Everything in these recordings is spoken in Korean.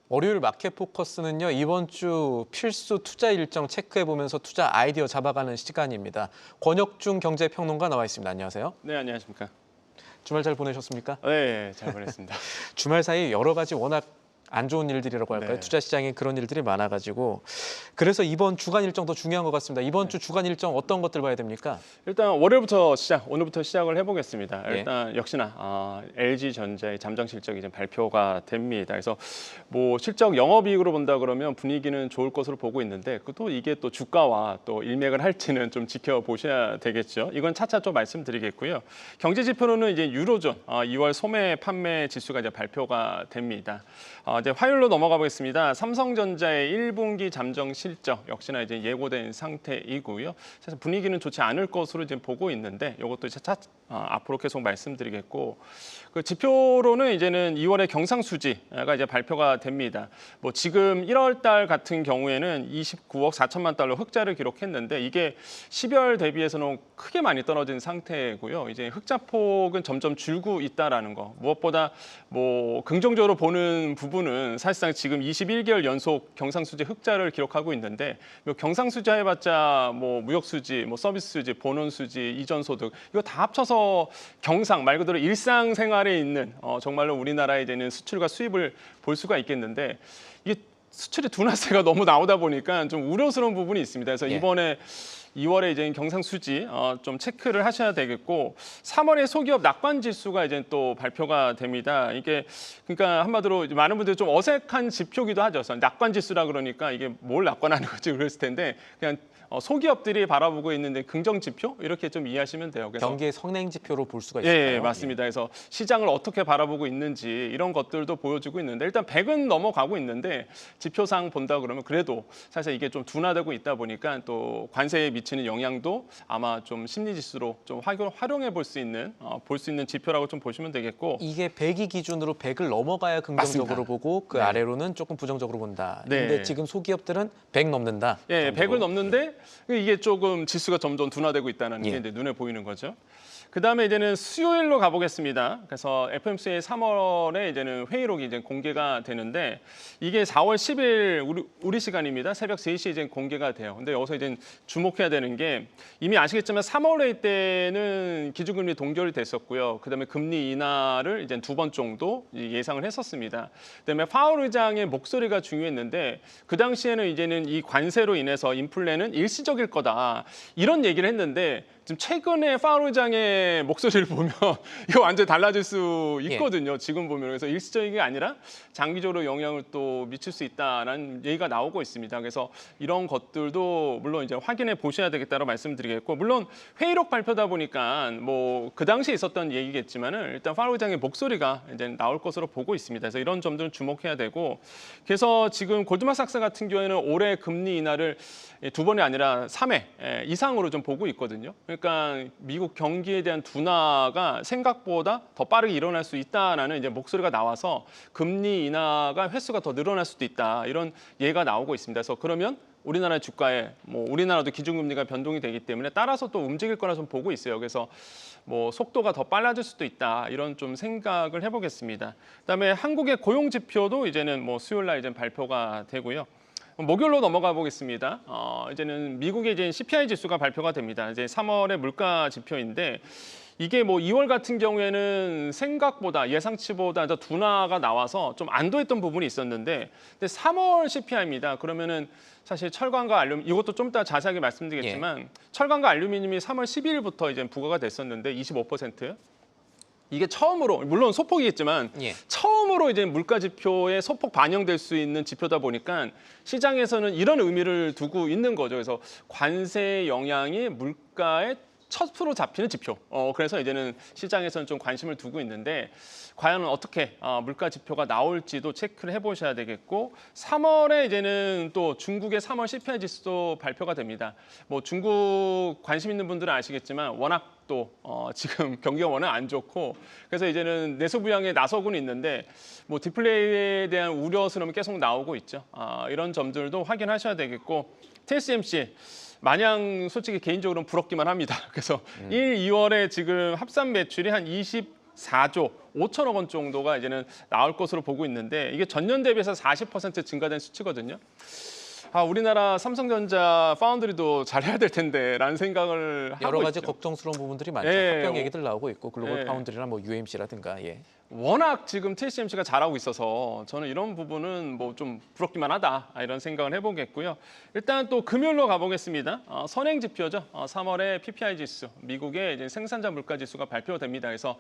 월요일 마켓 포커스는요, 이번 주 필수 투자 일정 체크해보면서 투자 아이디어 잡아가는 시간입니다. 권혁중 경제평론가 나와 있습니다. 안녕하세요. 네, 안녕하십니까. 주말 잘 보내셨습니까? 네, 잘 보냈습니다. 주말 사이 여러 가지 워낙 안 좋은 일들이라고 할까요? 네. 투자 시장에 그런 일들이 많아가지고 그래서 이번 주간 일정도 중요한 것 같습니다. 이번 주 주간 일정 어떤 것들 봐야 됩니까? 일단 오늘부터 시작을 해보겠습니다. 일단 역시나 LG전자의 잠정 실적이 이제 발표가 됩니다. 그래서 뭐 실적 영업이익으로 본다 그러면 분위기는 좋을 것으로 보고 있는데 또 이게 또 주가와 또 일맥을 할지는 좀 지켜보셔야 되겠죠. 이건 차차 좀 말씀드리겠고요. 경제 지표로는 이제 유로존 2월 소매 판매 지수가 이제 발표가 됩니다. 이제 화요일로 넘어가 보겠습니다. 삼성전자의 1분기 잠정 실적 역시나 이제 예고된 상태이고요. 사실 분위기는 좋지 않을 것으로 이제 보고 있는데 이것도 이제 앞으로 계속 말씀드리겠고, 그 지표로는 이제는 2월에 경상수지가 이제 발표가 됩니다. 뭐 지금 1월 달 같은 경우에는 29억 4천만 달러 흑자를 기록했는데 이게 12월 대비해서는 크게 많이 떨어진 상태고요. 이제 흑자폭은 점점 줄고 있다라는 거. 무엇보다 뭐 긍정적으로 보는 부분은 사실상 지금 21개월 연속 경상수지 흑자를 기록하고 있는데 경상수지 해봤자 뭐 무역수지, 뭐 서비스수지, 본원수지, 이전소득 이거 다 합쳐서 경상 말 그대로 일상생활에 있는 정말로 우리나라에 되는 수출과 수입을 볼 수가 있겠는데 이게 수출의 둔화세가 너무 나오다 보니까 좀 우려스러운 부분이 있습니다. 그래서 이번에 2월에 이제 경상수지 좀 체크를 하셔야 되겠고 3월에 소기업 낙관 지수가 이제 또 발표가 됩니다. 이게 그러니까 한마디로 많은 분들이 좀 어색한 지표기도 하죠. 낙관 지수라 그러니까 이게 뭘 낙관하는 거지 그랬을 텐데 그냥 소기업들이 바라보고 있는데 긍정 지표 이렇게 좀 이해하시면 돼요. 그래서 경기의 성냉 지표로 볼 수가 있을까요? 예, 맞습니다. 그래서 시장을 어떻게 바라보고 있는지 이런 것들도 보여주고 있는데 일단 100은 넘어가고 있는데 지표상 본다 그러면 그래도 사실 이게 좀 둔화되고 있다 보니까 또 관세에 미치는 영향도 아마 좀 심리 지수로 좀 활용해 볼 수 있는 지표라고 좀 보시면 되겠고 이게 100이 기준으로 100을 넘어가야 긍정적으로 맞습니다. 보고 그 네. 아래로는 조금 부정적으로 본다. 네. 근데 지금 소기업들은 100 넘는다. 예, 정도로. 100을 넘는데 이게 조금 지수가 점점 둔화되고 있다는 게 이제 눈에 보이는 거죠. 그다음에 이제는 수요일로 가보겠습니다. 그래서 FOMC의 3월에 이제는 회의록이 이제 공개가 되는데 이게 4월 10일 우리 시간입니다. 새벽 3시에 이제 공개가 돼요. 근데 여기서 이제 주목해야 되는 게 이미 아시겠지만 3월 회의 때는 기준금리 동결이 됐었고요. 그다음에 금리 인하를 이제 2번 정도 예상을 했었습니다. 그다음에 파월 의장의 목소리가 중요했는데 그 당시에는 이제는 이 관세로 인해서 인플레는 일시적일 거다 이런 얘기를 했는데 지금 최근에 파월 의장의 목소리를 보면 이거 완전히 달라질 수 있거든요. 지금 보면 그래서 일시적인 게 아니라 장기적으로 영향을 또 미칠 수 있다라는 얘기가 나오고 있습니다. 그래서 이런 것들도 물론 이제 확인해 보셔야 되겠다고 말씀드리겠고, 물론 회의록 발표다 보니까 뭐 그 당시에 있었던 얘기겠지만은 일단 파월 의장의 목소리가 이제 나올 것으로 보고 있습니다. 그래서 이런 점들은 주목해야 되고, 그래서 지금 골드만삭스 같은 경우에는 올해 금리 인하를 2번이 아니라 3회 이상으로 좀 보고 있거든요. 그러니까 미국 경기에 대한 둔화가 생각보다 더 빠르게 일어날 수 있다라는 이제 목소리가 나와서 금리 인하가 횟수가 더 늘어날 수도 있다 이런 예가 나오고 있습니다. 그래서 그러면 우리나라 주가에 뭐 우리나라도 기준금리가 변동이 되기 때문에 따라서 또 움직일 거라 좀 보고 있어요. 그래서 뭐 속도가 더 빨라질 수도 있다 이런 좀 생각을 해보겠습니다. 그다음에 한국의 고용 지표도 이제는 뭐 수요일 날 이제 발표가 되고요. 목요일로 넘어가 보겠습니다. 이제는 미국의 이제 CPI 지수가 발표가 됩니다. 이제 3월의 물가 지표인데 이게 뭐 2월 같은 경우에는 생각보다 예상치보다 더 둔화가 나와서 좀 안도했던 부분이 있었는데 근데 3월 CPI입니다. 그러면은 사실 철강과 알루미늄 이것도 좀 이따 자세하게 말씀드리겠지만 철강과 알루미늄이 3월 12일부터 이제 부과가 됐었는데 25%. 이게 처음으로 물론 소폭이겠지만 처음으로 이제 물가 지표에 소폭 반영될 수 있는 지표다 보니까 시장에서는 이런 의미를 두고 있는 거죠. 그래서 관세 영향이 물가에 첫 으로 잡히는 지표. 그래서 이제는 시장에서는 좀 관심을 두고 있는데 과연 어떻게 물가 지표가 나올지도 체크를 해보셔야 되겠고 3월에 이제는 또 중국의 3월 CPI 지수도 발표가 됩니다. 뭐 중국 관심 있는 분들은 아시겠지만 워낙 또 지금 경기가 워낙 안 좋고 그래서 이제는 내수 부양에 나서고는 있는데 뭐 디플레이에 대한 우려스러움이 계속 나오고 있죠. 이런 점들도 확인하셔야 되겠고 TSMC 마냥 솔직히 개인적으로는 부럽기만 합니다. 그래서 1, 2월에 지금 합산 매출이 한 4조 5천억 원 정도가 이제는 나올 것으로 보고 있는데 이게 전년 대비해서 40% 증가된 수치거든요. 우리나라 삼성전자 파운드리도 잘해야 될 텐데라는 생각을 하고 여러 가지 있죠. 걱정스러운 부분들이 많죠. 예. 합병 얘기들 나오고 있고 글로벌 예. 파운드리나 뭐 UMC라든가. 예. 워낙 지금 TSMC가 잘하고 있어서 저는 이런 부분은 뭐 좀 부럽기만 하다 이런 생각을 해보겠고요. 일단 또 금요일로 가보겠습니다. 선행 지표죠. 3월에 PPI 지수, 미국의 이제 생산자 물가 지수가 발표됩니다. 그래서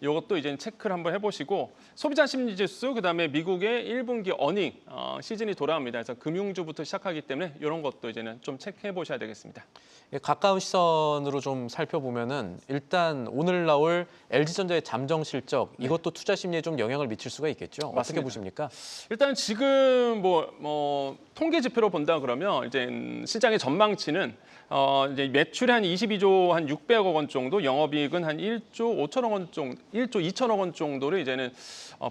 이것도 이제 체크를 한번 해보시고 소비자 심리 지수, 그다음에 미국의 1분기 어닝 시즌이 돌아옵니다. 그래서 금융주부터 시작하기 때문에 이런 것도 이제는 좀 체크해 보셔야 되겠습니다. 예, 가까운 시선으로 좀 살펴보면은 일단 오늘 나올 LG전자의 잠정 실적 이것도 투자 심리에 좀 영향을 미칠 수가 있겠죠. 어떻게 맞습니다. 보십니까? 일단 지금 뭐 통계 지표로 본다 그러면 이제 시장의 전망치는 이제 매출이 한 22조 한 600억 원 정도, 영업이익은 한 1조 5천억 원 정도, 1조 2천억 원 정도를 이제는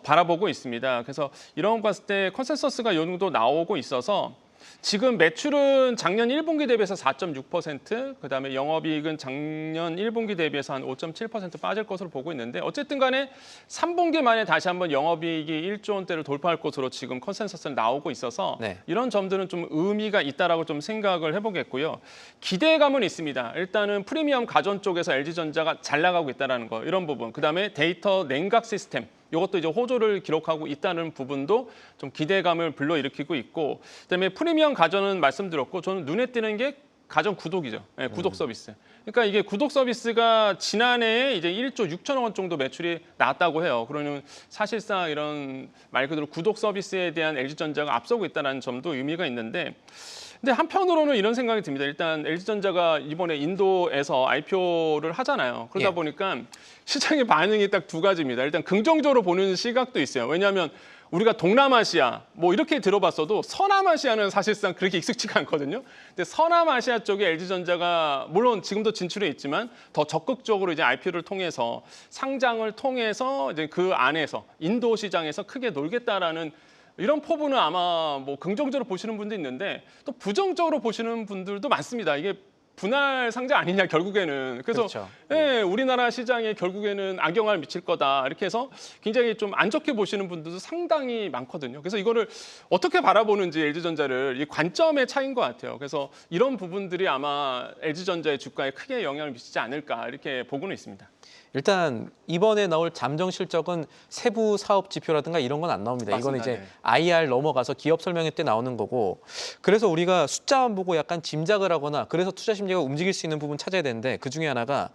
바라보고 있습니다. 그래서 이런 거 봤을 때 컨센서스가 이 정도 나오고 있어서 지금 매출은 작년 1분기 대비해서 4.6%, 그다음에 영업이익은 작년 1분기 대비해서 한 5.7% 빠질 것으로 보고 있는데 어쨌든 간에 3분기 만에 다시 한번 영업이익이 1조 원대를 돌파할 것으로 지금 컨센서스는 나오고 있어서 네. 이런 점들은 좀 의미가 있다라고 좀 생각을 해보겠고요. 기대감은 있습니다. 일단은 프리미엄 가전 쪽에서 LG전자가 잘 나가고 있다는 거 이런 부분, 그다음에 데이터 냉각 시스템 이것도 이제 호조를 기록하고 있다는 부분도 좀 기대감을 불러일으키고 있고, 그다음에 프리미엄 가전은 말씀드렸고 저는 눈에 띄는 게 가전 구독이죠. 네, 구독 서비스. 그러니까 이게 구독 서비스가 지난해에 이제 1조 6천억 원 정도 매출이 나왔다고 해요. 그러면 사실상 이런 말 그대로 구독 서비스에 대한 LG전자가 앞서고 있다는 점도 의미가 있는데, 근데 한편으로는 이런 생각이 듭니다. 일단 LG전자가 이번에 인도에서 IPO를 하잖아요. 그러다 예. 보니까 시장의 반응이 딱 두 가지입니다. 일단 긍정적으로 보는 시각도 있어요. 왜냐하면 우리가 동남아시아 뭐 이렇게 들어봤어도 서남아시아는 사실상 그렇게 익숙치가 않거든요. 근데 서남아시아 쪽에 LG전자가 물론 지금도 진출해 있지만 더 적극적으로 이제 IPO를 통해서 상장을 통해서 이제 그 안에서 인도 시장에서 크게 놀겠다라는 이런 포부는 아마 뭐 긍정적으로 보시는 분도 있는데 또 부정적으로 보시는 분들도 많습니다. 이게 분할 상장 아니냐 결국에는. 그래서 그렇죠. 예, 우리나라 시장에 결국에는 악영향을 미칠 거다 이렇게 해서 굉장히 좀 안 좋게 보시는 분들도 상당히 많거든요. 그래서 이거를 어떻게 바라보는지 LG전자를 이 관점의 차이인 것 같아요. 그래서 이런 부분들이 아마 LG전자의 주가에 크게 영향을 미치지 않을까 이렇게 보고는 있습니다. 일단 이번에 나올 잠정 실적은 세부 사업 지표라든가 이런 건 안 나옵니다. 이거는 맞습니다. 이제 네. IR 넘어가서 기업 설명회 때 나오는 거고, 그래서 우리가 숫자만 보고 약간 짐작을 하거나 그래서 투자 심리가 움직일 수 있는 부분 찾아야 되는데 그 중에 하나가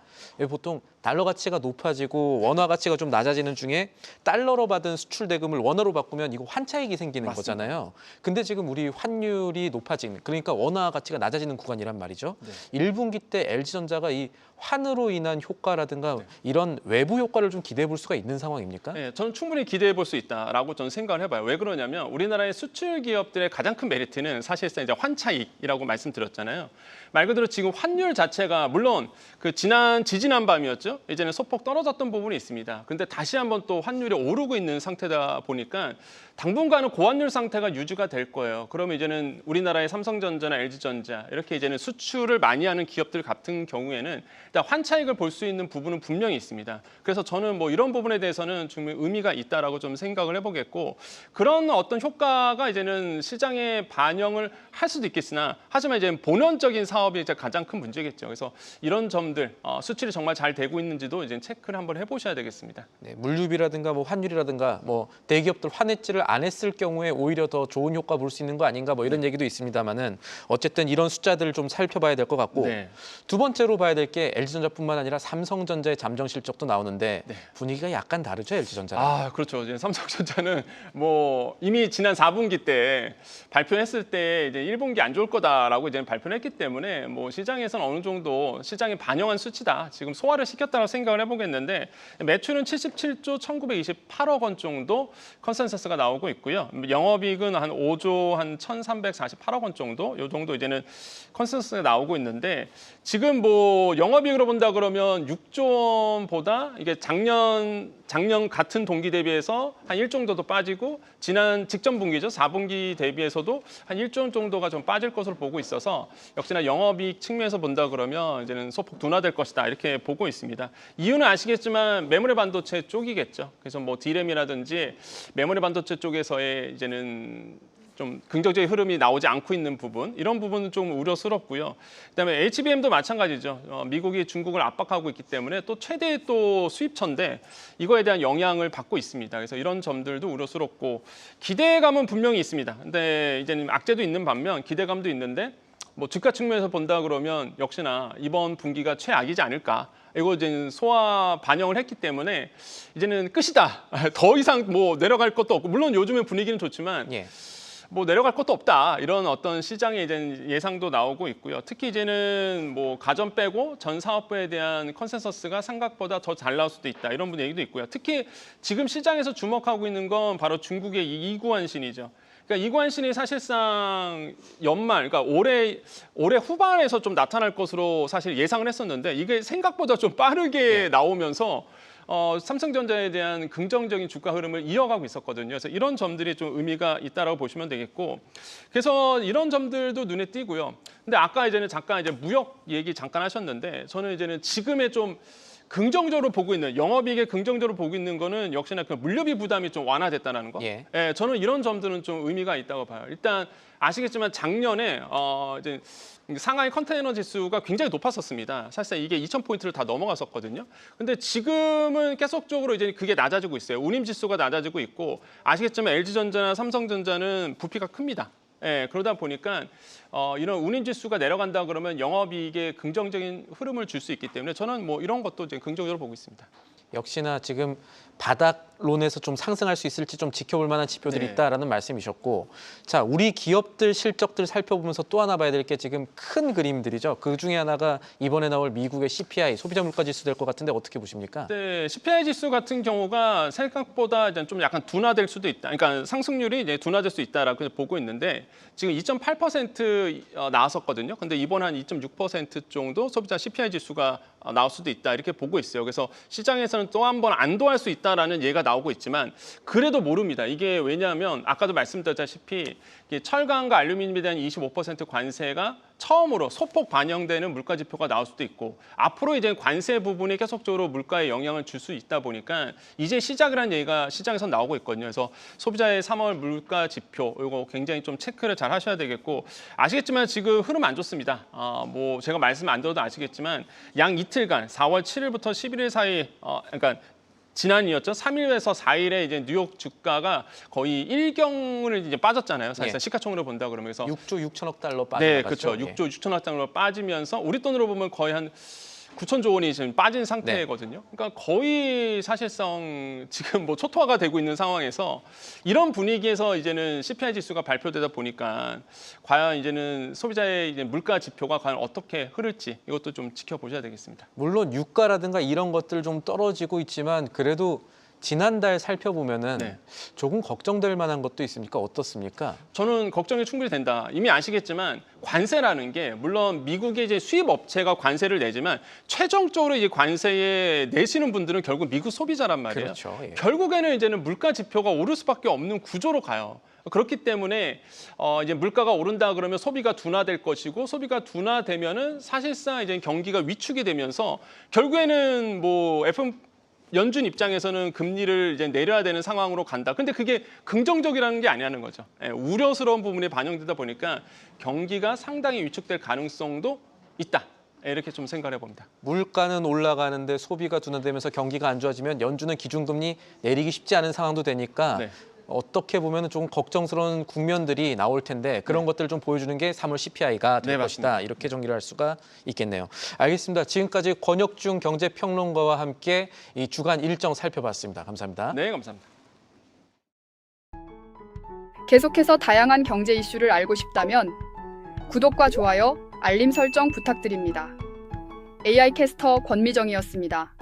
보통 달러 가치가 높아지고 원화 가치가 좀 낮아지는 중에 달러로 받은 수출 대금을 원화로 바꾸면 이거 환차익이 생기는 맞습니다. 거잖아요. 근데 지금 우리 환율이 높아지는, 그러니까 원화 가치가 낮아지는 구간이란 말이죠. 네. 1분기 때 LG전자가 이 환으로 인한 효과라든가 이런 외부 효과를 좀 기대해 볼 수가 있는 상황입니까? 네, 저는 충분히 기대해 볼 수 있다라고 저는 생각을 해봐요. 왜 그러냐면 우리나라의 수출 기업들의 가장 큰 메리트는 사실상 이제 환차익이라고 말씀드렸잖아요. 말 그대로 지금 환율 자체가 물론 그 지지난 밤이었죠. 이제는 소폭 떨어졌던 부분이 있습니다. 근데 다시 한번 또 환율이 오르고 있는 상태다 보니까 당분간은 고환율 상태가 유지가 될 거예요. 그러면 이제는 우리나라의 삼성전자나 LG전자 이렇게 이제는 수출을 많이 하는 기업들 같은 경우에는 일단 환차익을 볼 수 있는 부분은 분명히 있습니다. 그래서 저는 뭐 이런 부분에 대해서는 좀 의미가 있다라고 좀 생각을 해보겠고, 그런 어떤 효과가 이제는 시장에 반영을 할 수도 있겠으나 하지만 이제 본원적인 사업이 이제 가장 큰 문제겠죠. 그래서 이런 점들 수출이 정말 잘 되고 있는지도 이제 체크를 한번 해보셔야 되겠습니다. 네, 물류비라든가 뭐 환율이라든가 뭐 대기업들 환해지를 안 했을 경우에 오히려 더 좋은 효과 볼 수 있는 거 아닌가 뭐 이런 얘기도 있습니다만은 어쨌든 이런 숫자들을 좀 살펴봐야 될 것 같고, 네. 두 번째로 봐야 될 게 LG전자뿐만 아니라 삼성전자의 잠정 실적도 나오는데 네. 분위기가 약간 다르죠, LG전자랑. 그렇죠. 이제 삼성전자는 뭐 이미 지난 4분기 때 발표했을 때 이제 1분기 안 좋을 거다라고 이제 발표를 했기 때문에 뭐 시장에서는 어느 정도 시장에 반영한 수치다. 지금 소화를 시켰다고 생각을 해보겠는데 매출은 77조 1928억 원 정도 컨센서스가 나오고 나오고 있고요. 영업이익은 한 5조 한 1,348억 원 정도, 요 정도 이제는 컨센서스가 나오고 있는데 지금 뭐 영업이익으로 본다 그러면 6조 원보다 이게 작년 같은 동기 대비해서 한 1조 정도 빠지고 지난 직전 분기죠. 4분기 대비해서도 한 1조 원 정도가 좀 빠질 것으로 보고 있어서 역시나 영업이익 측면에서 본다 그러면 이제는 소폭 둔화될 것이다 이렇게 보고 있습니다. 이유는 아시겠지만 메모리 반도체 쪽이겠죠. 그래서 뭐 D램이라든지 메모리 반도체 쪽에서의 이제는 좀 긍정적인 흐름이 나오지 않고 있는 부분, 이런 부분은 좀 우려스럽고요. 그다음에 HBM도 마찬가지죠. 미국이 중국을 압박하고 있기 때문에 또 최대의 또 수입처인데 이거에 대한 영향을 받고 있습니다. 그래서 이런 점들도 우려스럽고 기대감은 분명히 있습니다. 근데 이제는 악재도 있는 반면 기대감도 있는데 뭐 주가 측면에서 본다 그러면 역시나 이번 분기가 최악이지 않을까. 이거 이제 소화 반영을 했기 때문에 이제는 끝이다. 더 이상 뭐 내려갈 것도 없고 물론 요즘에 분위기는 좋지만. 예. 뭐 내려갈 것도 없다 이런 어떤 시장의 이제 예상도 나오고 있고요. 특히 이제는 뭐 가전 빼고 전 사업부에 대한 컨센서스가 생각보다 더 잘 나올 수도 있다 이런 얘기도 있고요. 특히 지금 시장에서 주목하고 있는 건 바로 중국의 이구환신이죠. 그러니까 이구환신이 사실상 연말, 그러니까 올해 후반에서 좀 나타날 것으로 사실 예상을 했었는데 이게 생각보다 좀 빠르게 나오면서. 삼성전자에 대한 긍정적인 주가 흐름을 이어가고 있었거든요. 그래서 이런 점들이 좀 의미가 있다라고 보시면 되겠고, 그래서 이런 점들도 눈에 띄고요. 근데 아까 이제는 잠깐 이제 무역 얘기 잠깐 하셨는데, 저는 이제는 지금의 좀 긍정적으로 보고 있는 영업이익에 긍정적으로 보고 있는 거는 역시나 그 물류비 부담이 좀 완화됐다는 거. 예. 예, 저는 이런 점들은 좀 의미가 있다고 봐요. 일단 아시겠지만 작년에 이제 상하이 컨테이너 지수가 굉장히 높았었습니다. 사실상 이게 2,000포인트를 다 넘어갔었거든요. 근데 지금은 계속적으로 이제 그게 낮아지고 있어요. 운임 지수가 낮아지고 있고 아시겠지만 LG전자나 삼성전자는 부피가 큽니다. 예, 그러다 보니까 이런 운임 지수가 내려간다 그러면 영업이익에 긍정적인 흐름을 줄 수 있기 때문에 저는 뭐 이런 것도 이제 긍정적으로 보고 있습니다. 역시나 지금 바닥론에서 좀 상승할 수 있을지 좀 지켜볼 만한 지표들이 네. 있다라는 말씀이셨고, 자, 우리 기업들 실적들 살펴보면서 또 하나 봐야 될 게 지금 큰 그림들이죠. 그 중에 하나가 이번에 나올 미국의 CPI 소비자 물가 지수 될 것 같은데 어떻게 보십니까? 네, CPI 지수 같은 경우가 생각보다 이제 좀 약간 둔화될 수도 있다. 그러니까 상승률이 이제 둔화될 수 있다라고 보고 있는데 지금 2.8% 나왔었거든요. 근데 이번 한 2.6% 정도 소비자 CPI 지수가 나올 수도 있다 이렇게 보고 있어요. 그래서 시장에서는 또 한 번 안도할 수 있다라는 예가 나오고 있지만 그래도 모릅니다. 이게 왜냐하면 아까도 말씀드렸다시피 철강과 알루미늄에 대한 25% 관세가 처음으로 소폭 반영되는 물가 지표가 나올 수도 있고 앞으로 이제 관세 부분이 계속적으로 물가에 영향을 줄 수 있다 보니까 이제 시작이라는 얘기가 시장에서 나오고 있거든요. 그래서 소비자의 3월 물가 지표 이거 굉장히 좀 체크를 잘 하셔야 되겠고 아시겠지만 지금 흐름 안 좋습니다. 뭐 제가 말씀 안 드려도 아시겠지만 양 이틀간 4월 7일부터 11일 사이 그러니까 지난이었죠. 3일에서 4일에 이제 뉴욕 주가가 거의 일경을 이제 빠졌잖아요. 사실상 예. 시가총으로 본다 그러면 그래서 6조 6천억 달러 빠진 네, 것 그렇죠. 같죠? 6조 6천억 달러 빠지면서 우리 돈으로 보면 거의 한 9천조 원이 지금 빠진 상태거든요. 그러니까 거의 사실상 지금 뭐 초토화가 되고 있는 상황에서 이런 분위기에서 이제는 CPI 지수가 발표되다 보니까 과연 이제는 소비자의 이제 물가 지표가 과연 어떻게 흐를지 이것도 좀 지켜보셔야 되겠습니다. 물론 유가라든가 이런 것들 좀 떨어지고 있지만 그래도 지난달 살펴보면은 네. 조금 걱정될 만한 것도 있습니까? 어떻습니까? 저는 걱정이 충분히 된다. 이미 아시겠지만 관세라는 게 물론 미국의 이제 수입 업체가 관세를 내지만 최종적으로 이제 관세에 내시는 분들은 결국 미국 소비자란 말이에요. 그렇죠. 예. 결국에는 이제는 물가 지표가 오를 수밖에 없는 구조로 가요. 그렇기 때문에 이제 물가가 오른다 그러면 소비가 둔화될 것이고 소비가 둔화되면은 사실상 이제 경기가 위축이 되면서 결국에는 뭐 연준 입장에서는 금리를 이제 내려야 되는 상황으로 간다. 근데 그게 긍정적이라는 게 아니라는 거죠. 예, 우려스러운 부분이 반영되다 보니까 경기가 상당히 위축될 가능성도 있다. 예, 이렇게 좀 생각해 봅니다. 물가는 올라가는데 소비가 둔화되면서 경기가 안 좋아지면 연준은 기준금리 내리기 쉽지 않은 상황도 되니까 네. 어떻게 보면 좀 걱정스러운 국면들이 나올 텐데 그런 것들을 좀 보여주는 게 3월 CPI가 될 네, 것이다. 맞습니다. 이렇게 정리를 할 수가 있겠네요. 알겠습니다. 지금까지 권혁중 경제평론가와 함께 이 주간 일정 살펴봤습니다. 감사합니다. 네, 감사합니다. 계속해서 다양한 경제 이슈를 알고 싶다면 구독과 좋아요, 알림 설정 부탁드립니다. AI 캐스터 권미정이었습니다.